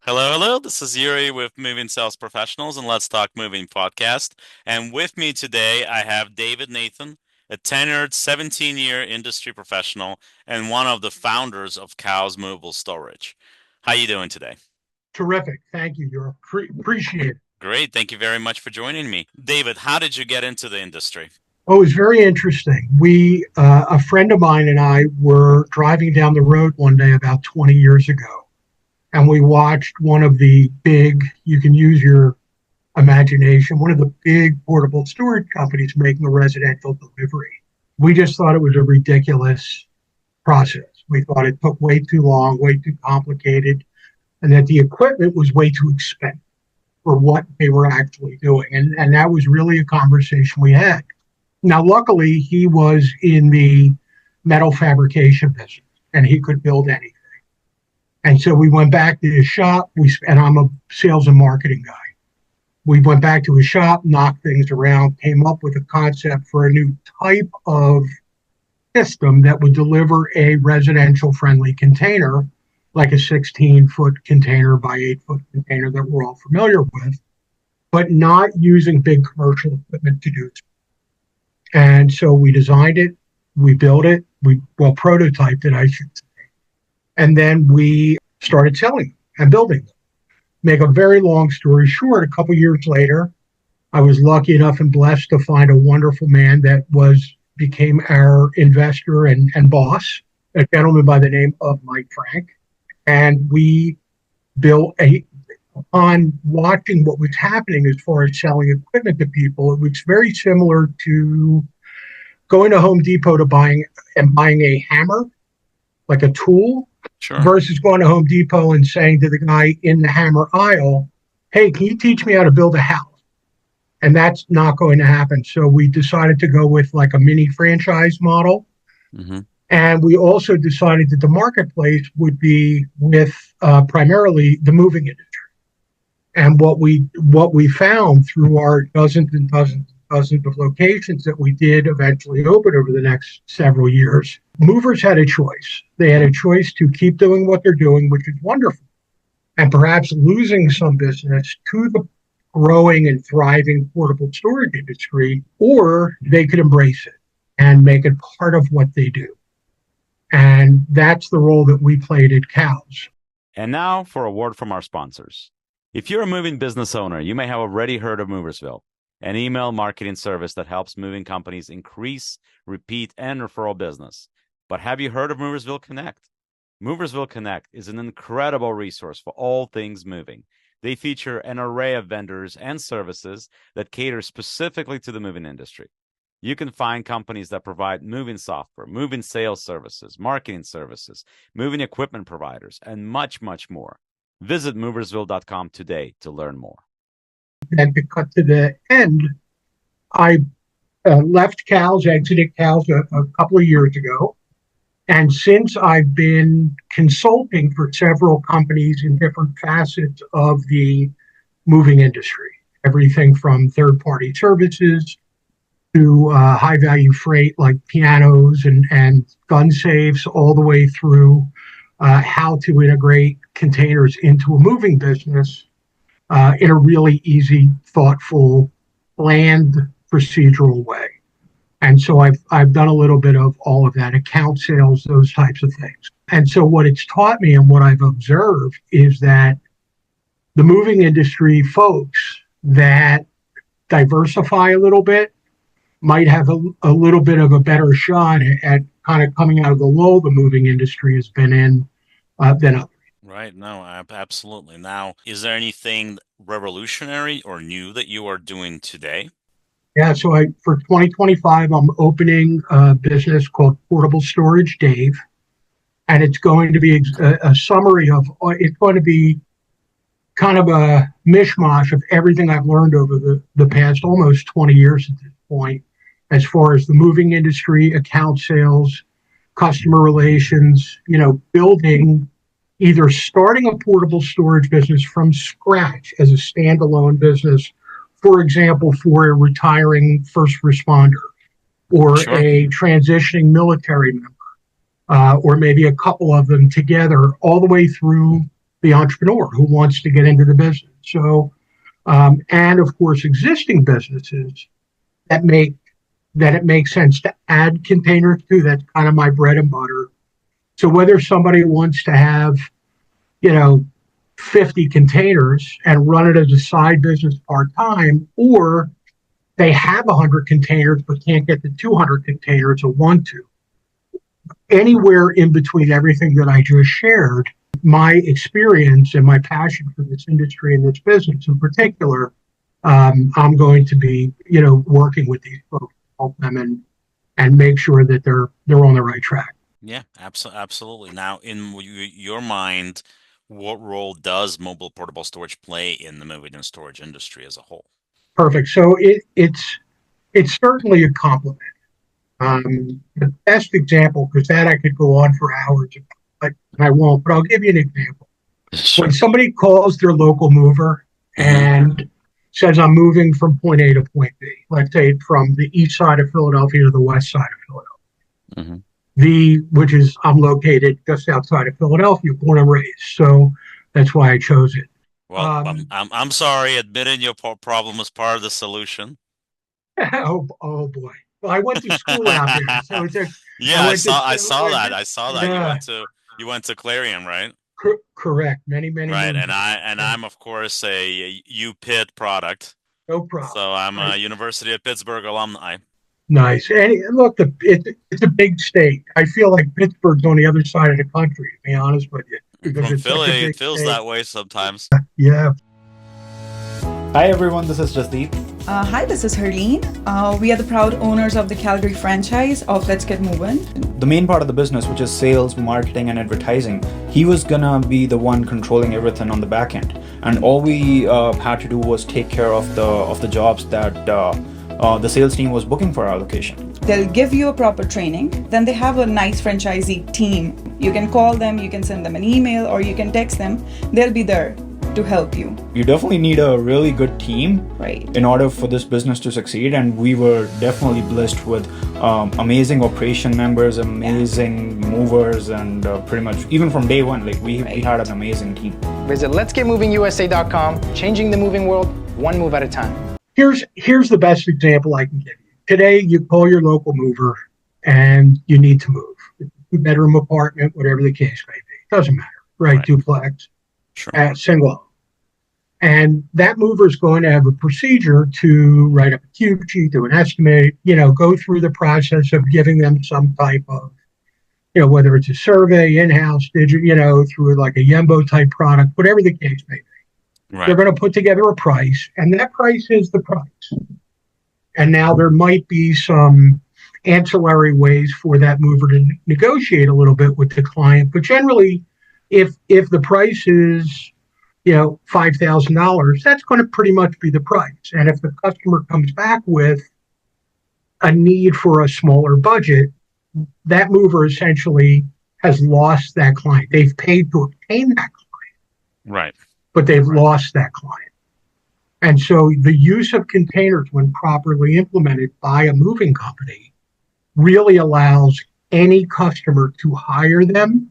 Hello, hello. This is Yuri with Moving Sales Professionals and Let's Talk Moving podcast. And with me today, I have David Nathan, a tenured 17-year industry professional and one of the founders of Cow's Movable Storage. How you doing today? Terrific. Thank you. Appreciate it. Great. Thank you very much for joining me. David, how did you get into the industry? Oh, it was very interesting. A friend of mine and I were driving down the road one day about 20 years ago, and we watched one of the big, you can use your imagination, one of the big portable storage companies making a residential delivery. We just thought it was a ridiculous process. We thought it took way too long, way too complicated, and that the equipment was way too expensive for what they were actually doing. And that was really a conversation we had. Now, luckily, he was in the metal fabrication business and he could build anything. And so we went back to his shop. And I'm a sales and marketing guy. We went back to his shop, knocked things around, came up with a concept for a new type of system that would deliver a residential friendly container, like a 16-foot container by 8-foot container that we're all familiar with, but not using big commercial equipment to do it. And so we designed it, we built it, prototyped it, I should say. And then we started selling and building them. Make a very long story short, a couple years later, I was lucky enough and blessed to find a wonderful man that became our investor and boss, a gentleman by the name of Mike Frank. And we on watching what was happening as far as selling equipment to people, it was very similar to going to Home Depot to buying a hammer, like a tool, Sure. versus going to Home Depot and saying to the guy in the hammer aisle, hey, can you teach me how to build a house? And that's not going to happen. So we decided to go with like a mini franchise model. Mm-hmm. And we also decided that the marketplace would be with primarily the moving industry. And what we found through our dozens and dozens of locations that we did eventually open over the next several years, movers had a choice. They had a choice to keep doing what they're doing, which is wonderful, and perhaps losing some business to the growing and thriving portable storage industry, or they could embrace it and make it part of what they do. And that's the role that we played at Cows. And now for a word from our sponsors. If you're a moving business owner, you may have already heard of Moversville, an email marketing service that helps moving companies increase, repeat, and referral business. But have you heard of Moversville Connect? Moversville Connect is an incredible resource for all things moving. They feature an array of vendors and services that cater specifically to the moving industry. You can find companies that provide moving software, moving sales services, marketing services, moving equipment providers, and much, much more. Visit moversville.com today to learn more. And to cut to the end, I left Cows, exited Cows a couple of years ago. And since I've been consulting for several companies in different facets of the moving industry, everything from third-party services to high-value freight like pianos and gun safes, all the way through how to integrate containers into a moving business in a really easy, thoughtful, planned, procedural way. And so I've done a little bit of all of that, account sales, those types of things. And so what it's taught me and what I've observed is that the moving industry folks that diversify a little bit might have a little bit of a better shot at kind of coming out of the lull the moving industry has been in than others. Right. No, absolutely. Now, is there anything revolutionary or new that you are doing today? Yeah, so for 2025, I'm opening a business called Portable Storage Dave, and it's going to be a summary of, it's going to be kind of a mishmash of everything I've learned over the past almost 20 years at this point, as far as the moving industry, account sales, customer relations, building, either starting a portable storage business from scratch as a standalone business, for example, for a retiring first responder or Sure. a transitioning military member, or maybe a couple of them together, all the way through the entrepreneur who wants to get into the business. So, and of course, existing businesses that it makes sense to add containers to. That's kind of my bread and butter. So whether somebody wants to have, 50 containers and run it as a side business part-time, or they have 100 containers but can't get the 200 containers or want to. Anywhere in between everything that I just shared, my experience and my passion for this industry and this business in particular, I'm going to be, working with these folks to help them and make sure that they're on the right track. Yeah, absolutely. Now, in your mind, what role does mobile portable storage play in the moving and storage industry as a whole? Perfect. So it's certainly a complement. The best example, because that I could go on for hours, but I won't. But I'll give you an example. Sure. When somebody calls their local mover and says, "I'm moving from point A to point B," let's say from the east side of Philadelphia to the west side of Philadelphia. Which is, I'm located just outside of Philadelphia, born and raised. So that's why I chose it. Well, I'm sorry, admitting your problem was part of the solution. Oh boy. Well, I went to school out there, so it's I saw that. You went to Clarion, right? Correct. Many right, moons. I'm of course a UPitt product. No problem. So I'm a University of Pittsburgh alumni. Nice. And look, it's a big state. I feel like Pittsburgh's on the other side of the country, to be honest with you. Because From it's Philly, such a big it feels state. that way sometimes. Yeah. Hi everyone, this is Jasdeep. Hi, this is Herleen. We are the proud owners of the Calgary franchise of Let's Get Movin'. The main part of the business, which is sales, marketing, and advertising, he was gonna be the one controlling everything on the back end. And all we had to do was take care of the jobs that the sales team was booking for our location. They'll give you a proper training. Then they have a nice franchisee team. You can call them, you can send them an email, or you can text them. They'll be there to help you. You definitely need a really good team Right. in order for this business to succeed, and we were definitely blessed with amazing operation members, amazing movers, and pretty much even from day one, like we had an amazing team. Visit letsgetmovingusa.com, changing the moving world one move at a time. Here's the best example I can give you. Today, you call your local mover and you need to move. Two-bedroom apartment, whatever the case may be. Doesn't matter, right? Duplex, Sure. single. And that mover is going to have a procedure to write up a cube sheet, do an estimate, go through the process of giving them some type of, whether it's a survey, in-house, digital, through like a Yembo type product, whatever the case may be. Right. They're going to put together a price, and that price is the price. And now there might be some ancillary ways for that mover to negotiate a little bit with the client. But generally, if the price is, $5,000, that's going to pretty much be the price. And if the customer comes back with a need for a smaller budget, that mover essentially has lost that client. They've paid to obtain that client. Right. But they've lost that client. And so the use of containers, when properly implemented by a moving company, really allows any customer to hire them,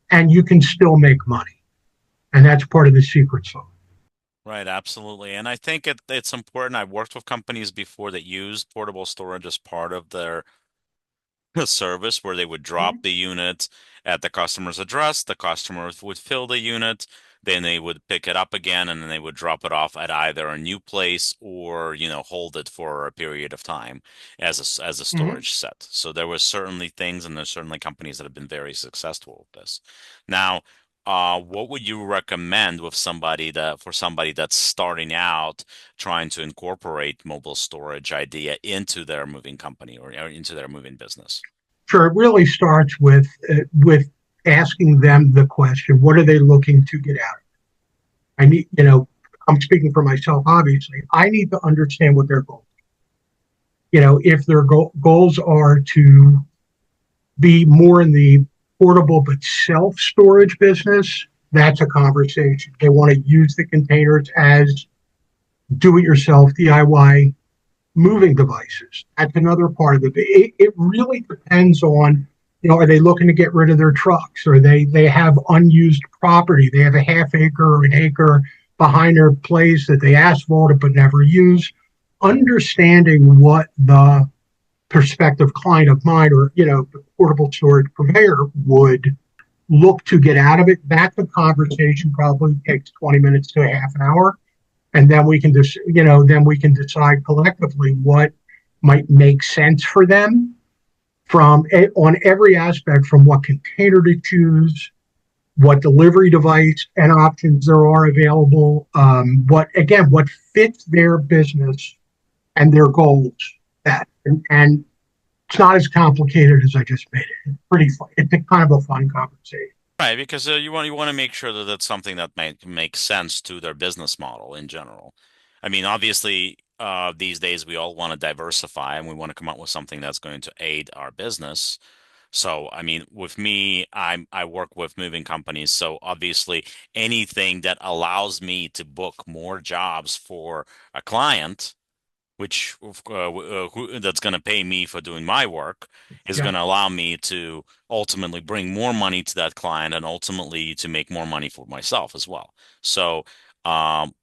and you can still make money. And that's part of the secret sauce. Right, absolutely. And I think it's important. I've worked with companies before that use portable storage as part of their service, where they would drop the unit at the customer's address, the customer would fill the unit, then they would pick it up again, and then they would drop it off at either a new place or, hold it for a period of time as a storage set. So there were certainly things, and there's certainly companies that have been very successful with this. Now, what would you recommend for somebody that's starting out trying to incorporate mobile storage idea into their moving company or into their moving business? Sure, it really starts with asking them the question: what are they looking to get out of it? I'm speaking for myself, obviously. I need to understand what their goals are. If their goals are to be more in the portable but self-storage business, that's a conversation. They want to use the containers as do-it-yourself DIY moving devices. That's another part of it. It really depends on Are they looking to get rid of their trucks, or they have unused property? They have a half acre or an acre behind their place that they asphalted but never use. Understanding what the prospective client of mine, or the portable storage purveyor, would look to get out of it. That's a conversation probably takes 20 minutes to a half an hour, and then we can just then we can decide collectively what might make sense for them from on every aspect, from what container to choose, what delivery device and options there are available, what fits their business and their goals. And it's not as complicated as I just made it. It's pretty fun. It's a kind of a fun conversation. Right, because you want to make sure that that's something that might make sense to their business model in general. I mean, obviously, these days we all want to diversify and we want to come up with something that's going to aid our business. So, I mean, with me, I work with moving companies, so obviously anything that allows me to book more jobs for a client, which that's going to pay me for doing my work, is Yeah. going to allow me to ultimately bring more money to that client and ultimately to make more money for myself as well. So,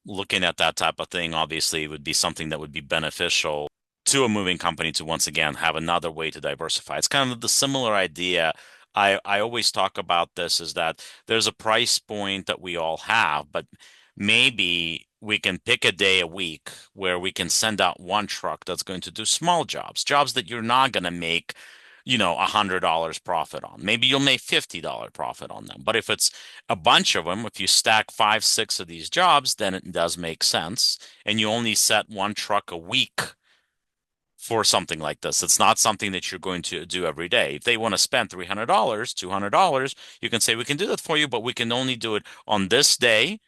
looking at that type of thing, obviously, would be something that would be beneficial to a moving company to once again have another way to diversify. It's kind of the similar idea. I always talk about this is that there's a price point that we all have, but maybe we can pick a day a week where we can send out one truck that's going to do small jobs that you're not going to make, $100 profit on. Maybe you'll make $50 profit on them. But if it's a bunch of them, if you stack 5, 6 of these jobs, then it does make sense. And you only set one truck a week for something like this. It's not something that you're going to do every day. If they want to spend $300, $200, you can say, we can do that for you, but we can only do it on this day.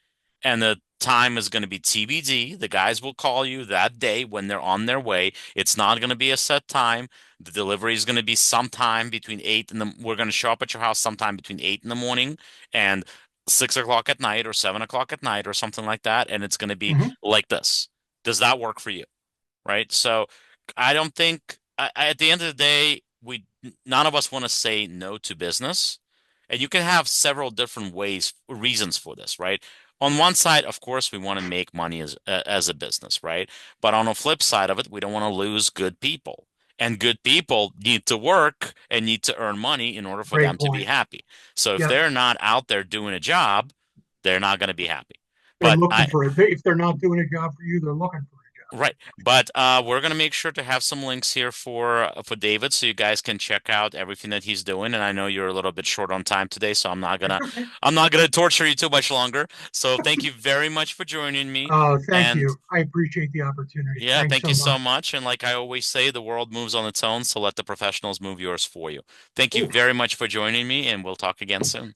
And the time is going to be TBD. The guys will call you that day when they're on their way. It's not going to be a set time. The delivery is going to be sometime between we're going to show up at your house sometime between 8 in the morning and 6 o'clock at night or 7 o'clock at night or something like that. And it's going to be Mm-hmm. like this. Does that work for you? Right? So I don't think at the end of the day, none of us want to say no to business. And you can have several different reasons for this, right? On one side, of course, we want to make money as a business, right? But on the flip side of it, we don't want to lose good people. And good people need to work and need to earn money in order for Great them to be point. happy. So if Yep. they're not out there doing a job, they're not going to be happy. They're But looking for it. If they're not doing a job for you, they're looking for a job. Right. But we're gonna make sure to have some links here for David so you guys can check out everything that he's doing. And I know you're a little bit short on time today, so That's okay. I'm not gonna torture you too much longer. So thank you very much for joining me. Oh, thank And you. I appreciate the opportunity. yeah, Thanks thank so you so much. much. And like I always say, the world moves on its own, so let the professionals move yours for you. Thank you Oof. very much for joining me, and we'll talk again soon.